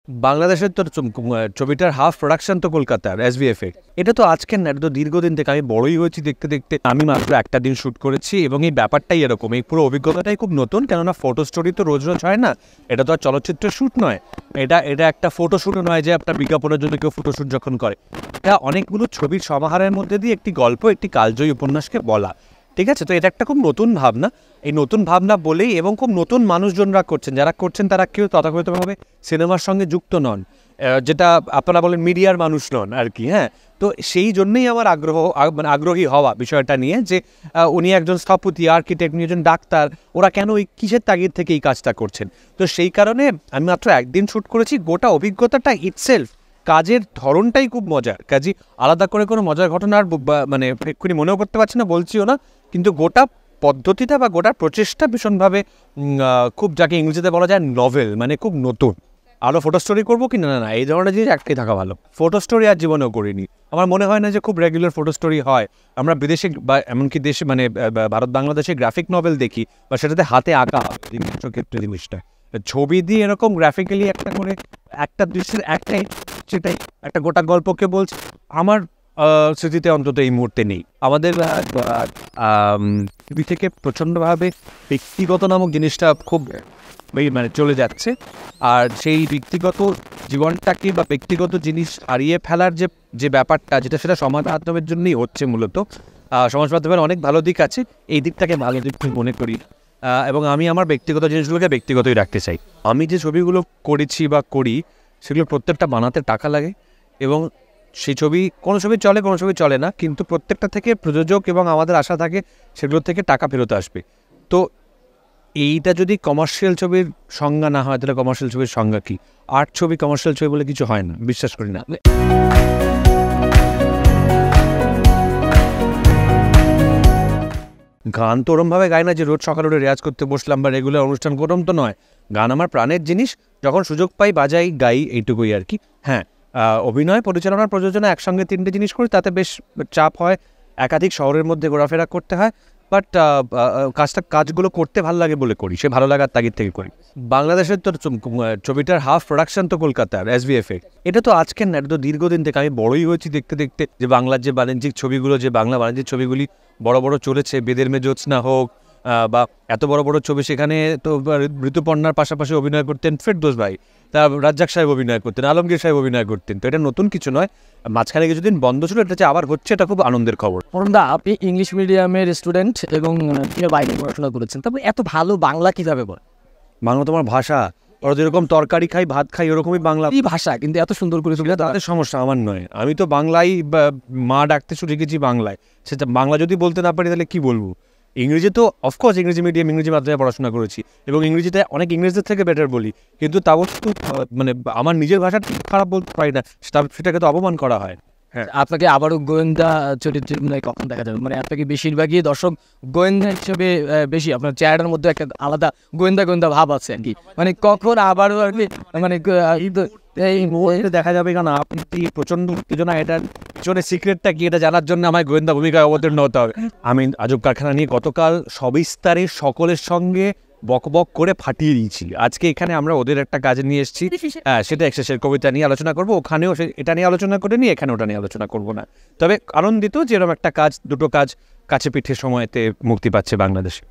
বাংলাদেশের তো ছবিটার হাফ প্রোডাকশন তো কলকাতার এসবিএফ এ। এটা তো আজকের না, এটা তো দীর্ঘদিন থেকে। আমি বড়ই হয়েছি দেখতে দেখতে। আমি মাত্র একটা দিন শ্যুট করেছি এবং এই ব্যাপারটাই এরকম। এই পুরো অভিজ্ঞতাটাই খুব নতুন, কেননা ফটো স্টোরি তো রোজ রোজ হয় না। এটা তো আর চলচ্চিত্রের শ্যুট নয়, এটা একটা ফটো শ্যুটও নয় যে আপনার বিজ্ঞাপনের জন্য কেউ ফটোশ্যুট যখন করে। এটা অনেকগুলো ছবির সমাহারের মধ্যে দিয়ে একটি গল্প, একটি কালজয়ী উপন্যাসকে বলা। ঠিক আছে, তো এটা একটা খুব নতুন ভাবনা। এই নতুন ভাবনা বলেই এবং খুব নতুন মানুষজনরা করছেন, যারা করছেন তারা কেউ তথাকথিতভাবে সিনেমার সঙ্গে যুক্ত নন, যেটা আপনারা বলেন মিডিয়ার মানুষ নন আর কি। হ্যাঁ, তো সেই জন্যই আমার আগ্রহী হওয়া বিষয়টা নিয়ে, যে উনি একজন স্থপতি, আর্কিটেক্ট, উনি একজন ডাক্তার, ওরা কেন ওই কিসের তাগিদ থেকে এই কাজটা করছেন। তো সেই কারণে আমি মাত্র একদিন শ্যুট করেছি। গোটা অভিজ্ঞতাটা ইটসেলফ, কাজের ধরনটাই খুব মজার। কাজী আলাদা করে কোনো মজার ঘটনার মানে এক্ষুনি মনেও করতে পারছি না, বলছিও না, কিন্তু গোটা পদ্ধতিটা বা গোটা প্রচেষ্টা ভীষণভাবে খুব, যাকে ইংরেজিতে বলা যায় নভেল, মানে খুব নতুন। আরও ফটো স্টোরি করবো কি না, না এই ধরনের জিনিস একটাই থাকা ভালো। ফটো স্টোরি আর জীবনেও করিনি। আমার মনে হয় না যে খুব রেগুলার ফটো স্টোরি হয়। আমরা বিদেশে বা এমনকি দেশে, মানে ভারত বাংলাদেশে গ্রাফিক নভেল দেখি, বা সেটাতে হাতে আঁকা ক্ষেত্রে জিনিসটা, ছবি দিয়ে এরকম গ্রাফিক্যালি একটা করে একটা দৃশ্যের একটাই, সেটাই একটা গোটা গল্পকে বলছে। আমার স্মৃতিতে অন্তত এই মুহূর্তে নেই। আমাদের ছবি থেকে প্রচণ্ডভাবে ব্যক্তিগত নামক জিনিসটা খুব মানে চলে যাচ্ছে। আর সেই ব্যক্তিগত জীবনটাকে বা ব্যক্তিগত জিনিস হারিয়ে ফেলার যে ব্যাপারটা, সেটা সমাজ মাধ্যমের জন্যই হচ্ছে মূলত। সমাজ মাধ্যমের অনেক ভালো দিক আছে, এই দিকটাকে ভালো দিক মনে করি। এবং আমি আমার ব্যক্তিগত জিনিসগুলোকে ব্যক্তিগতই রাখতে চাই। আমি যে ছবিগুলো করেছি বা করি, সেগুলো প্রত্যেকটা বানাতে টাকা লাগে, এবং সেই ছবি, কোনো ছবি চলে, কোনো ছবি চলে না, কিন্তু প্রত্যেকটা থেকে প্রযোজক এবং আমাদের আশা থাকে সেগুলোর থেকে টাকা ফেরত আসবে। তো এইটা যদি কমার্শিয়াল ছবির সংজ্ঞা না হয়, তাহলে কমার্শিয়াল ছবির সংজ্ঞা কী? আর্ট ছবি কমার্শিয়াল ছবি বলে কিছু হয় না, বিশ্বাস করি না। গান তো ওরমভাবে গাই না যে রোজ সকালে উঠে রেয়াজ করতে বসলাম বা রেগুলার অনুষ্ঠান করম, তো নয়। গান আমার প্রাণের জিনিস, যখন সুযোগ পাই বাজাই, গাই, এইটুকুই আর কি। হ্যাঁ, অভিনয়, পরিচালনা, প্রযোজনা একসঙ্গে তিনটে জিনিস করি, তাতে বেশ চাপ হয়, একাধিক শহরের মধ্যে ঘোরাফেরা করতে হয়। বাট কাজগুলো করতে ভালো লাগে বলে করি, সে ভালো লাগার তাগিদ থেকে করি। বাংলাদেশের তো ছবিটার হাফ প্রোডাকশন তো কলকাতার এসবিএফ এ। এটা তো আজকের না, এটা তো দীর্ঘদিন থেকে। আমি বড়ই হয়েছি দেখতে দেখতে। যে বাংলার যে বাণিজ্যিক ছবিগুলো, যে বাংলা বাণিজ্যিক ছবিগুলি বড় বড় চলেছে, বেদের মেয়ে জ্যোৎস্না হোক, বা এত বড় বড় ছবি, সেখানে তো ঋতুপর্ণার পাশাপাশি অভিনয় করতেন ফেরদৌস ভাই, তা রাজ্জাক সাহেব অভিনয় করতেন, আলমগীর সাহেব অভিনয় করতেন। তো এটা নতুন কিছু নয়। মাঝখানে কিছুদিন বন্ধ ছিল, এটা যে আবার হচ্ছে, এটা খুব আনন্দের খবর। অরুণদা, আপনি ইংলিশ মিডিয়ামের স্টুডেন্ট এবং বাইরে পড়াশোনা করেছেন, তবে এত ভালো বাংলা কীভাবে বলেন? বাংলা তোমার ভাষা, ওরা যেরকম তরকারি খাই, ভাত খাই, ওরকমই বাংলা ভাষা, কিন্তু এত সুন্দর করে তুলে তাদের সমস্যা আমার নয়। আমি তো বাংলায় মা ডাকতে শিখেছি বাংলায়। সেটা বাংলা যদি বলতে না পারি তাহলে কি বলবো? ইংরেজি তো অফকোর্স ইংরেজি মিডিয়াম, ইংরেজি মাধ্যমে পড়াশোনা করেছি, এবং ইংরেজিতে অনেক ইংরেজদের থেকে বেটার বলি, কিন্তু তাও তো মানে আমার নিজের ভাষাটা খারাপ বলতে পারি না, সেটাকে তো অপমান করা হয়। হ্যাঁ, আপনাকে আবারও গোয়েন্দা চরিত্রে কখন দেখা যাবে? মানে আপনাকে বেশিরভাগই দর্শক গোয়েন্দা হিসেবে বেশি, আপনার চেহারার মধ্যে একটা আলাদা গোয়েন্দা গোয়েন্দা ভাব আছে আর কি। মানে কখন আবারও আর কি, মানে এই দেখা যাবে, কারণ আপনি প্রচন্ড উত্তেজনা, এটার পিছনে সিক্রেটটা কি এটা জানার জন্য আমায় গোয়েন্দা ভূমিকায় অবতীর্ণ হতে হবে। আমি আজব কারখানা নিয়ে গতকাল সবিস্তারে সকলের সঙ্গে বকবক করে ফাটিয়ে দিয়েছি। আজকে এখানে আমরা ওদের একটা কাজ নিয়ে এসেছি, সেটা এক্সেসের কবিতা নিয়ে আলোচনা করবো। ওখানেও এটা নিয়ে আলোচনা করে নিয়ে, এখানে ওটা নিয়ে আলোচনা করবো না। তবে আনন্দিত যে এরকম একটা কাজ, দুটো কাজ কাছে পিঠে সময়তে মুক্তি পাচ্ছে বাংলাদেশে।